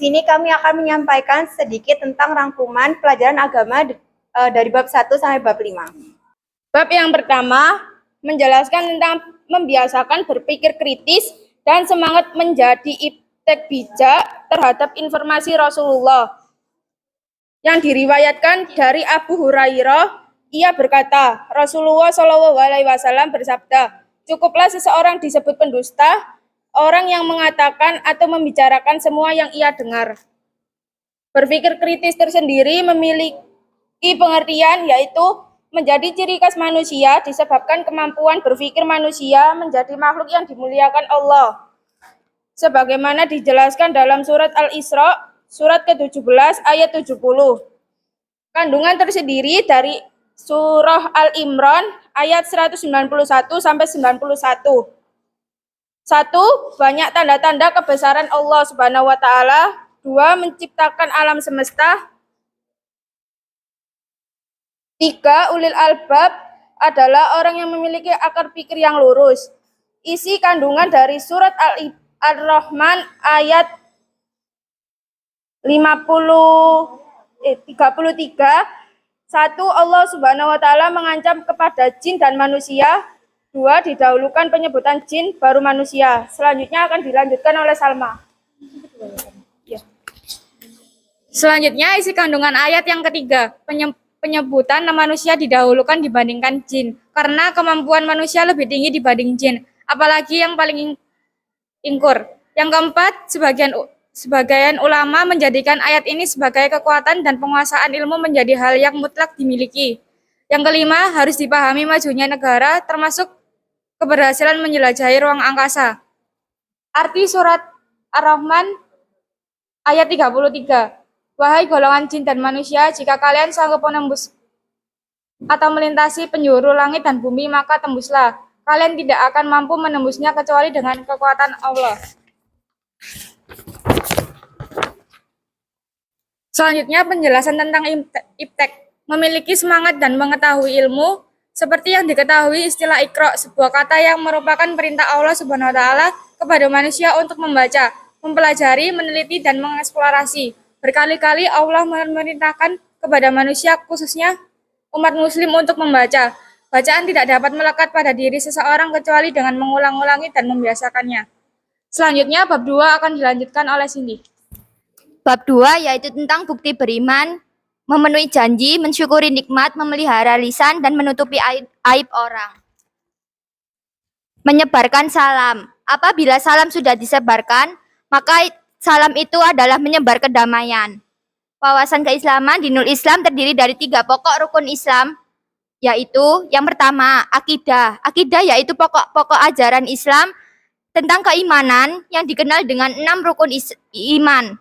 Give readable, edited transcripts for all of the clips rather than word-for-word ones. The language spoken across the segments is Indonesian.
sini kami akan menyampaikan sedikit tentang rangkuman pelajaran agama dari bab 1 sampai bab 5. Bab yang pertama menjelaskan tentang membiasakan berpikir kritis dan semangat menjadi iptek bijak terhadap informasi Rasulullah. Yang diriwayatkan dari Abu Hurairah, ia berkata, Rasulullah SAW bersabda, cukuplah seseorang disebut pendusta, orang yang mengatakan atau membicarakan semua yang ia dengar. Berpikir kritis tersendiri memiliki pengertian yaitu menjadi ciri khas manusia disebabkan kemampuan berpikir manusia menjadi makhluk yang dimuliakan Allah. Sebagaimana dijelaskan dalam surat Al-Isra, surat ke-17 ayat 70. Kandungan tersendiri dari surah Al-Imran ayat 191 sampai 91. 1. Banyak tanda-tanda kebesaran Allah Subhanahu wa taala. 2. Menciptakan alam semesta. 3. Ulil albab adalah orang yang memiliki akar pikir yang lurus. Isi kandungan dari surat Ar-Rahman ayat 33. 1. Allah Subhanahu wa taala mengancam kepada jin dan manusia. 2. Didahulukan penyebutan jin baru manusia. Selanjutnya akan dilanjutkan oleh Salma. Selanjutnya isi kandungan ayat yang ketiga. Penyebutan manusia didahulukan dibandingkan jin karena kemampuan manusia lebih tinggi dibanding jin, apalagi yang paling ingkur. Yang keempat, sebagian ulama menjadikan ayat ini sebagai kekuatan dan penguasaan ilmu menjadi hal yang mutlak dimiliki. Yang kelima, harus dipahami majunya negara termasuk keberhasilan menjelajahi ruang angkasa. Arti surat Ar-Rahman ayat 33. Wahai golongan jin dan manusia, jika kalian sanggup menembus atau melintasi penjuru langit dan bumi, maka tembuslah. Kalian tidak akan mampu menembusnya kecuali dengan kekuatan Allah. Selanjutnya penjelasan tentang iptek. Memiliki semangat dan mengetahui ilmu. Seperti yang diketahui istilah Iqra, sebuah kata yang merupakan perintah Allah Subhanahu wa taala kepada manusia untuk membaca, mempelajari, meneliti, dan mengeksplorasi. Berkali-kali Allah memerintahkan kepada manusia, khususnya umat muslim, untuk membaca. Bacaan tidak dapat melekat pada diri seseorang kecuali dengan mengulang-ulangi dan membiasakannya. Selanjutnya, bab 2 akan dilanjutkan oleh Cindy. Bab 2 yaitu tentang bukti beriman, memenuhi janji, mensyukuri nikmat, memelihara lisan, dan menutupi aib orang. Menyebarkan salam. Apabila salam sudah disebarkan, maka salam itu adalah menyebar kedamaian. Wawasan keislaman, dinul Islam terdiri dari 3 pokok rukun Islam, yaitu yang pertama, akidah. Akidah yaitu pokok-pokok ajaran Islam tentang keimanan yang dikenal dengan 6 rukun iman.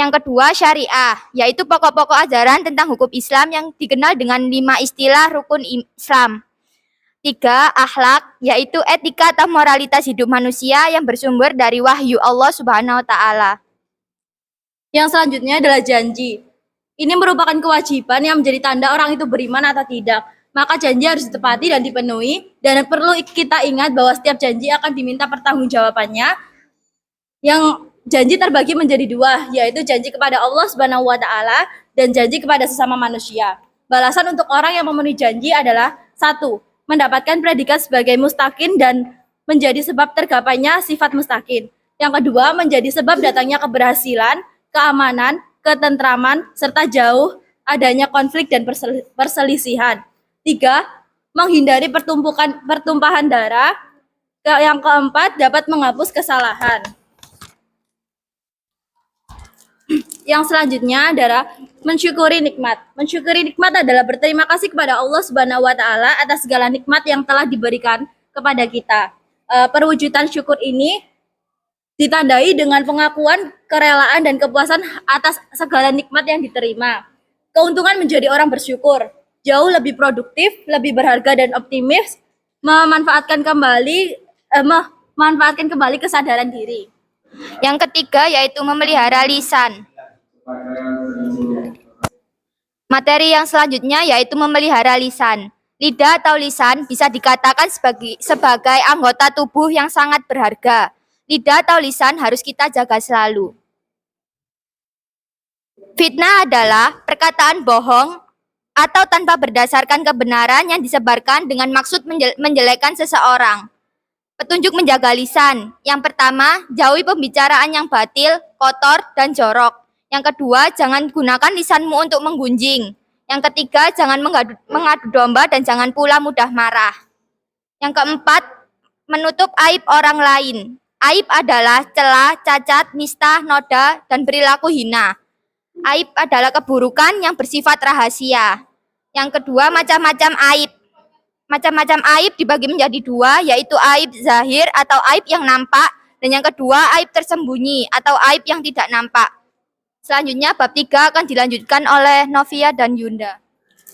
Yang kedua, syariah, yaitu pokok-pokok ajaran tentang hukum Islam yang dikenal dengan 5 istilah rukun Islam. 3, akhlak, yaitu etika atau moralitas hidup manusia yang bersumber dari wahyu Allah Subhanahu wa taala. Yang selanjutnya adalah janji. Ini merupakan kewajiban yang menjadi tanda orang itu beriman atau tidak. Maka janji harus ditepati dan dipenuhi, dan perlu kita ingat bahwa setiap janji akan diminta pertanggungjawabannya. Yang janji terbagi menjadi 2, yaitu janji kepada Allah Subhanahu wa taala dan janji kepada sesama manusia. Balasan untuk orang yang memenuhi janji adalah 1. Mendapatkan predikat sebagai mustaqin dan menjadi sebab tergapainya sifat mustaqin. Yang kedua, menjadi sebab datangnya keberhasilan, keamanan, ketentraman, serta jauh adanya konflik dan perselisihan. 3. Menghindari pertumpahan darah. Yang keempat, dapat menghapus kesalahan. Yang selanjutnya adalah mensyukuri nikmat. Mensyukuri nikmat adalah berterima kasih kepada Allah Subhanahu wa taala atas segala nikmat yang telah diberikan kepada kita. Perwujudan syukur ini ditandai dengan pengakuan, kerelaan, dan kepuasan atas segala nikmat yang diterima. Keuntungan menjadi orang bersyukur, jauh lebih produktif, lebih berharga dan optimis, memanfaatkan kembali kesadaran diri. Yang ketiga yaitu memelihara lisan. Materi yang selanjutnya yaitu memelihara lisan. Lidah atau lisan bisa dikatakan sebagai anggota tubuh yang sangat berharga. Lidah atau lisan harus kita jaga selalu. Fitnah adalah perkataan bohong atau tanpa berdasarkan kebenaran yang disebarkan dengan maksud menjelekkan seseorang. Petunjuk menjaga lisan. Yang pertama, jauhi pembicaraan yang batil, kotor, dan jorok. Yang kedua, jangan gunakan lisanmu untuk menggunjing. Yang ketiga, jangan mengadu domba dan jangan pula mudah marah. Yang keempat, menutup aib orang lain. Aib adalah celah, cacat, nista, noda, dan perilaku hina. Aib adalah keburukan yang bersifat rahasia. Yang kedua, macam-macam aib. Macam-macam aib dibagi menjadi dua, yaitu aib zahir atau aib yang nampak, dan yang kedua aib tersembunyi atau aib yang tidak nampak. Selanjutnya bab 3 akan dilanjutkan oleh Novia dan Yunda.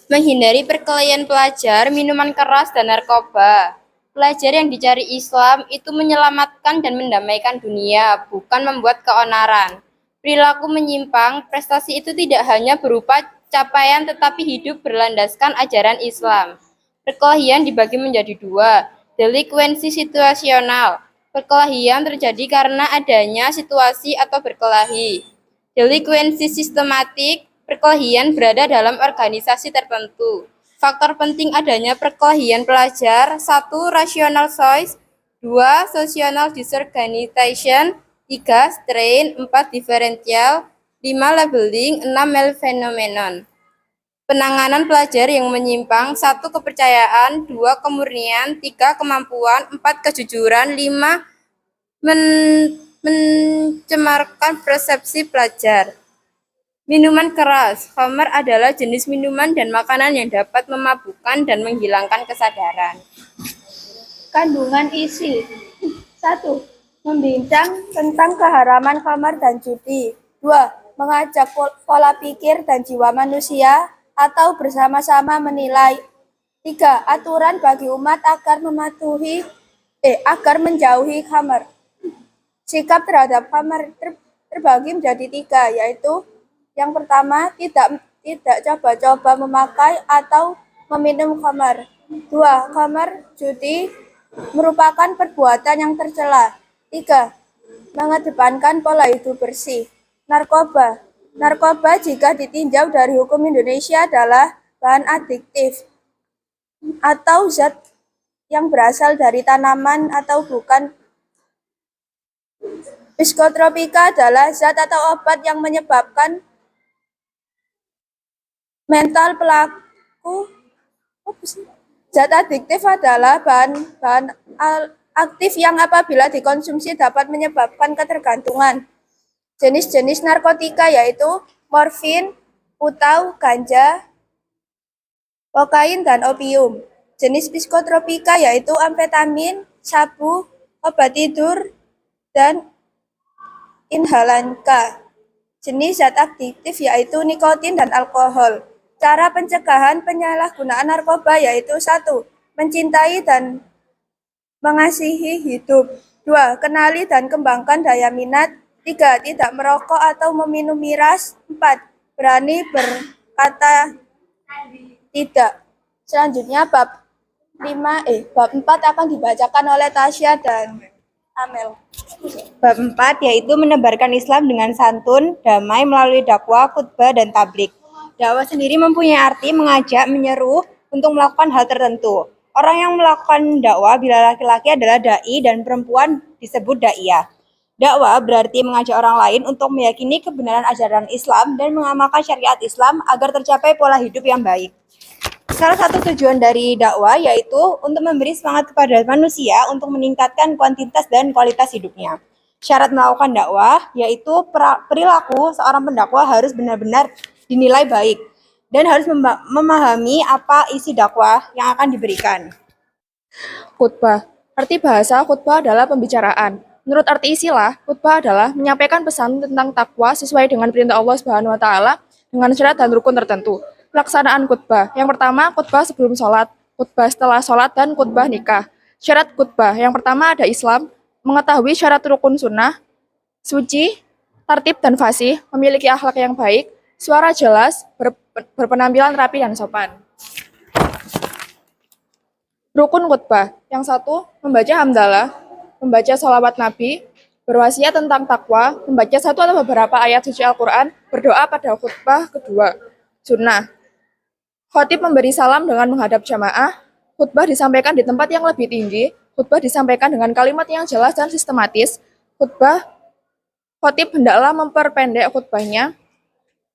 Menghindari perkelahian pelajar, minuman keras, dan narkoba. Pelajar yang dicari Islam itu menyelamatkan dan mendamaikan dunia, bukan membuat keonaran. Perilaku menyimpang, prestasi itu tidak hanya berupa capaian tetapi hidup berlandaskan ajaran Islam. Perkelahian dibagi menjadi dua, delinkuensi situasional. Perkelahian terjadi karena adanya situasi atau berkelahi. Delinkuensi sistematik, perkelahian berada dalam organisasi tertentu. Faktor penting adanya perkelahian pelajar, 1. Rational choice, 2. Social disorganization, 3. Strain, 4. Differential, 5. Labeling, 6. Malphenomenon. Penanganan pelajar yang menyimpang, 1. Kepercayaan, 2. Kemurnian, 3. Kemampuan, 4. Kejujuran, 5. Mencemarkan persepsi pelajar. Minuman keras, khamar adalah jenis minuman dan makanan yang dapat memabukkan dan menghilangkan kesadaran. Kandungan isi. 1. Membincang tentang keharaman khamar dan judi. 2. Mengajak pola pikir dan jiwa manusia atau bersama-sama menilai. 3. Aturan bagi umat agar menjauhi khamar. Sikap terhadap khamar terbagi menjadi 3, yaitu yang pertama, tidak coba-coba memakai atau meminum khamar. 2. Khamar judi merupakan perbuatan yang tercela. 3. Mengedepankan pola hidup bersih. Narkoba. Narkoba jika ditinjau dari hukum Indonesia adalah bahan adiktif atau zat yang berasal dari tanaman atau bukan. Psikotropika adalah zat atau obat yang menyebabkan mental pelaku. Zat adiktif adalah bahan aktif yang apabila dikonsumsi dapat menyebabkan ketergantungan. Jenis-jenis narkotika yaitu morfin, putau, ganja, kokain, dan opium. Jenis psikotropika yaitu amfetamin, sabu, obat tidur, dan inhalanka. Jenis zat aktif yaitu nikotin dan alkohol. Cara pencegahan penyalahgunaan narkoba yaitu 1. Mencintai dan mengasihi hidup. 2. Kenali dan kembangkan daya minat. 3. Tidak merokok atau meminum miras. 4. Berani berkata tidak. Selanjutnya bab 4 akan dibacakan oleh Tasya dan Amel. Bab 4 yaitu menebarkan Islam dengan santun, damai melalui dakwah, khutbah, dan tablik. Dakwah sendiri mempunyai arti mengajak, menyeru untuk melakukan hal tertentu. Orang yang melakukan dakwah bila laki-laki adalah dai dan perempuan disebut daiyah. Dakwah berarti mengajak orang lain untuk meyakini kebenaran ajaran Islam dan mengamalkan syariat Islam agar tercapai pola hidup yang baik. Salah satu tujuan dari dakwah yaitu untuk memberi semangat kepada manusia untuk meningkatkan kuantitas dan kualitas hidupnya. Syarat melakukan dakwah yaitu perilaku seorang pendakwah harus benar-benar dinilai baik dan harus memahami apa isi dakwah yang akan diberikan. Khutbah. Arti bahasa khutbah adalah pembicaraan. Menurut arti istilah, khutbah adalah menyampaikan pesan tentang takwa sesuai dengan perintah Allah Subhanahu wa taala dengan syarat dan rukun tertentu. Pelaksanaan khutbah. Yang pertama, khutbah sebelum sholat, khutbah setelah sholat, dan khutbah nikah. Syarat khutbah. Yang pertama ada Islam, mengetahui syarat rukun sunnah, suci, tertib dan fasih, memiliki akhlak yang baik, suara jelas, berpenampilan rapi dan sopan. Rukun khutbah. Yang 1, membaca hamdalah, membaca sholawat Nabi, berwasiat tentang takwa, membaca satu atau beberapa ayat suci Al-Quran, berdoa pada khutbah kedua. Sunnah. Khatib memberi salam dengan menghadap jamaah, khutbah disampaikan di tempat yang lebih tinggi, khutbah disampaikan dengan kalimat yang jelas dan sistematis, khatib hendaklah memperpendek khutbahnya,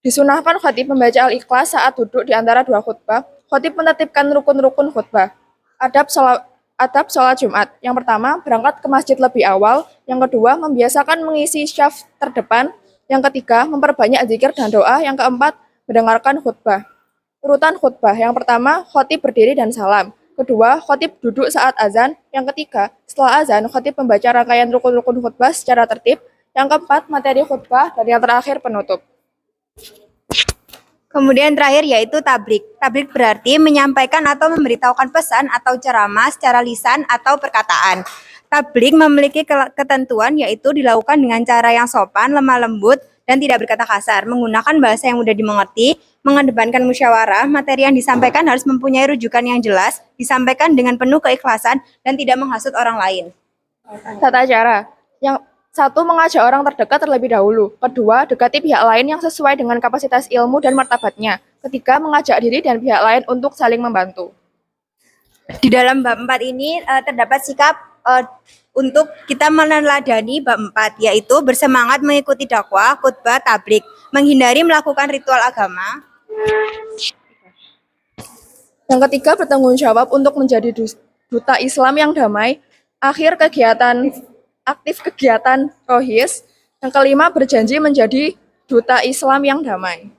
disunahkan khatib membaca Al-Ikhlas saat duduk di antara dua khutbah, khatib menertibkan rukun-rukun khutbah, adab sholat Jumat. Yang pertama, berangkat ke masjid lebih awal, yang kedua, membiasakan mengisi syaf terdepan, yang ketiga, memperbanyak zikir dan doa, yang keempat, mendengarkan khutbah. Urutan khutbah. Yang pertama, khatib berdiri dan salam. Kedua, khatib duduk saat azan. Yang ketiga, setelah azan, khatib membaca rangkaian rukun-rukun khutbah secara tertib. Yang keempat, materi khutbah. Dan yang terakhir, penutup. Kemudian terakhir yaitu tablik. Tablik berarti menyampaikan atau memberitahukan pesan atau ceramah secara lisan atau perkataan. Tablik memiliki ketentuan yaitu dilakukan dengan cara yang sopan, lemah lembut, dan tidak berkata kasar, menggunakan bahasa yang mudah dimengerti, mengedepankan musyawarah, materi yang disampaikan harus mempunyai rujukan yang jelas, disampaikan dengan penuh keikhlasan, dan tidak menghasut orang lain. Tata cara. Yang satu, mengajak orang terdekat terlebih dahulu. Kedua, dekati pihak lain yang sesuai dengan kapasitas ilmu dan martabatnya. Ketiga, mengajak diri dan pihak lain untuk saling membantu. Di dalam bab 4 ini terdapat sikap untuk kita meneladani bab 4, yaitu bersemangat mengikuti dakwah, khutbah, tablik, menghindari melakukan ritual agama. Yang ketiga, bertanggung jawab untuk menjadi duta Islam yang damai. Aktif kegiatan rohis. Yang kelima, berjanji menjadi duta Islam yang damai.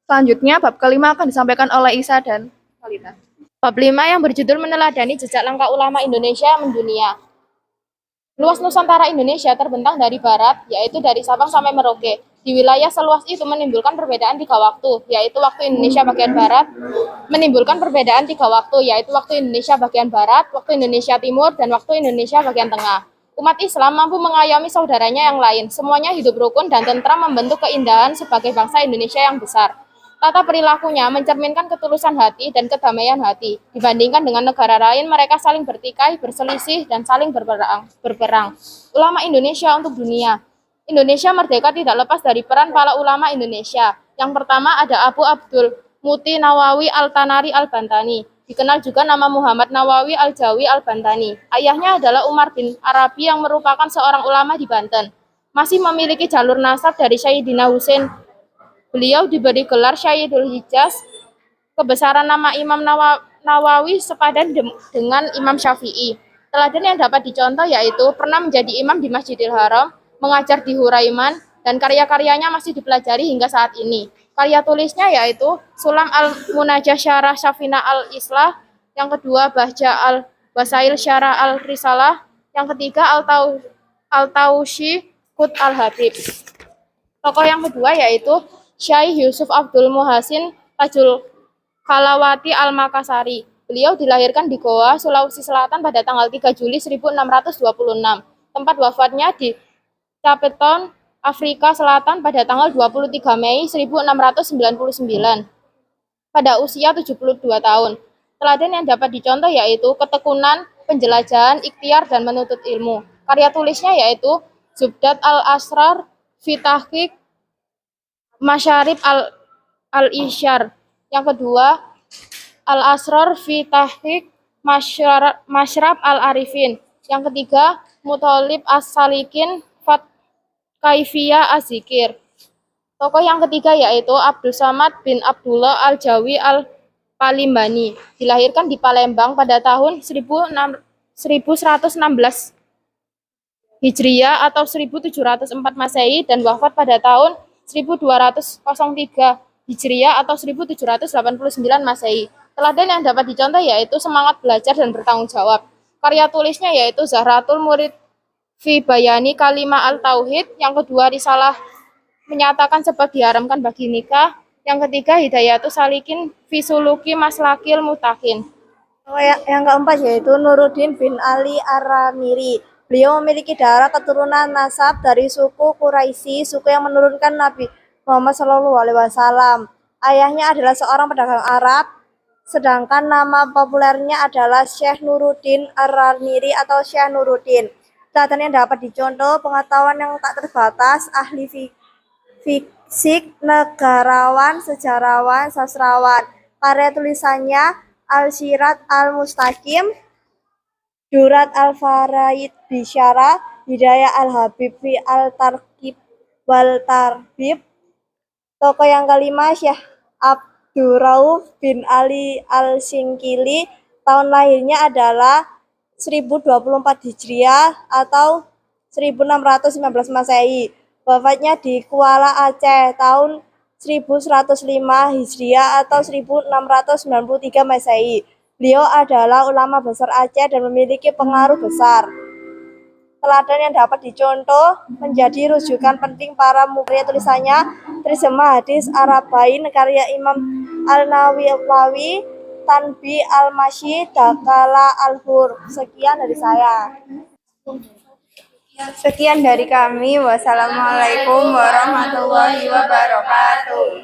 Selanjutnya, bab kelima akan disampaikan oleh Isa dan Salita. Bab 5 yang berjudul meneladani jejak langkah ulama Indonesia mendunia. Luas Nusantara Indonesia terbentang dari barat, yaitu dari Sabang sampai Merauke. Di wilayah seluas itu menimbulkan perbedaan 3 waktu, yaitu waktu Indonesia bagian barat, menimbulkan perbedaan 3 waktu, yaitu waktu Indonesia bagian barat, waktu Indonesia timur, dan waktu Indonesia bagian tengah. Umat Islam mampu mengayomi saudaranya yang lain, semuanya hidup rukun dan tentram membentuk keindahan sebagai bangsa Indonesia yang besar. Tata perilakunya mencerminkan ketulusan hati dan kedamaian hati. Dibandingkan dengan negara lain, mereka saling bertikai, berselisih, dan saling berperang. Ulama Indonesia untuk dunia. Indonesia merdeka tidak lepas dari peran para ulama Indonesia. Yang pertama ada Abu Abdul Muti Nawawi Al-Tanari Al-Bantani. Dikenal juga nama Muhammad Nawawi Al-Jawi Al-Bantani. Ayahnya adalah Umar bin Arabi yang merupakan seorang ulama di Banten. Masih memiliki jalur nasab dari Sayyidina Husain. Beliau diberi gelar Syahidul Hijaz. Kebesaran nama Imam Nawawi sepadan dengan Imam Syafi'i. Teladan yang dapat dicontoh yaitu pernah menjadi imam di Masjidil Haram, mengajar di Huraiman, dan karya-karyanya masih dipelajari hingga saat ini. Karya tulisnya yaitu Sulam al-Munajah Syarah Syafina al-Islah, yang kedua Bahja al-Wasail Syarah al-Risalah, yang ketiga Al-Taushi Qut al-Habib. Tokoh yang kedua yaitu Syekh Yusuf Abdul Muhasin Tajul Kalawati Al-Makassari. Beliau dilahirkan di Goa, Sulawesi Selatan pada tanggal 3 Juli 1626. Tempat wafatnya di Cape Town, Afrika Selatan pada tanggal 23 Mei 1699. Pada usia 72 tahun. Teladan yang dapat dicontoh yaitu ketekunan, penjelajahan, ikhtiar, dan menuntut ilmu. Karya tulisnya yaitu Zubdat al-Asrar, Fitahqiq, Masyarib al-Isyar. Yang kedua, Al-Asrar fi Tahqiq Masyrab al-Arifin. Yang ketiga, Muthalib as-Salikin Fat Kaifiyah az-Zikir. Tokoh yang ketiga yaitu Abdul Samad bin Abdullah al-Jawi al-Palimbani. Dilahirkan di Palembang pada tahun 1116 Hijriah atau 1704 Masehi dan wafat pada tahun 1203 Hijriah atau 1789 Masehi. Teladan yang dapat dicontoh yaitu semangat belajar dan bertanggung jawab. Karya tulisnya yaitu Zahratul Murid fi Bayani Kalimah al-Tauhid. Yang kedua, Risalah menyatakan sebab diharamkan bagi nikah. Yang ketiga, Hidayatus Salikin fi Suluki Maslakil Mutakin. Yang keempat yaitu Nuruddin bin Ali Ar-Ramiri. Beliau memiliki darah keturunan nasab dari suku Quraisy, suku yang menurunkan Nabi Muhammad SAW. Ayahnya adalah seorang pedagang Arab, sedangkan nama populernya adalah Syekh Nuruddin Ar-Ramiri atau Syekh Nuruddin. Teladan yang dapat dicontoh, pengetahuan yang tak terbatas, ahli fisik, negarawan, sejarawan, sastrawan. Karya tulisannya Al-Sirat Al-Mustaqim, Durat Al-Faraid Bisyara, Hidayah Al-Habib fi Al-Tarkib wal Tarbib. Tokoh yang kelima, Syekh Abdurrauf bin Ali Al-Singkili. Tahun lahirnya adalah 1024 Hijriah atau 1615 Masehi. Wafatnya di Kuala Aceh tahun 1105 Hijriah atau 1693 Masehi. Beliau adalah ulama besar Aceh dan memiliki pengaruh besar. Teladan yang dapat dicontoh menjadi rujukan penting para murid. Tulisannya terjemah hadis Arabain karya Imam Al-Nawawi, Tanbi Al-Masyi, Dakala Al-Hur. Sekian dari saya. Sekian dari kami. Wassalamualaikum warahmatullahi wabarakatuh.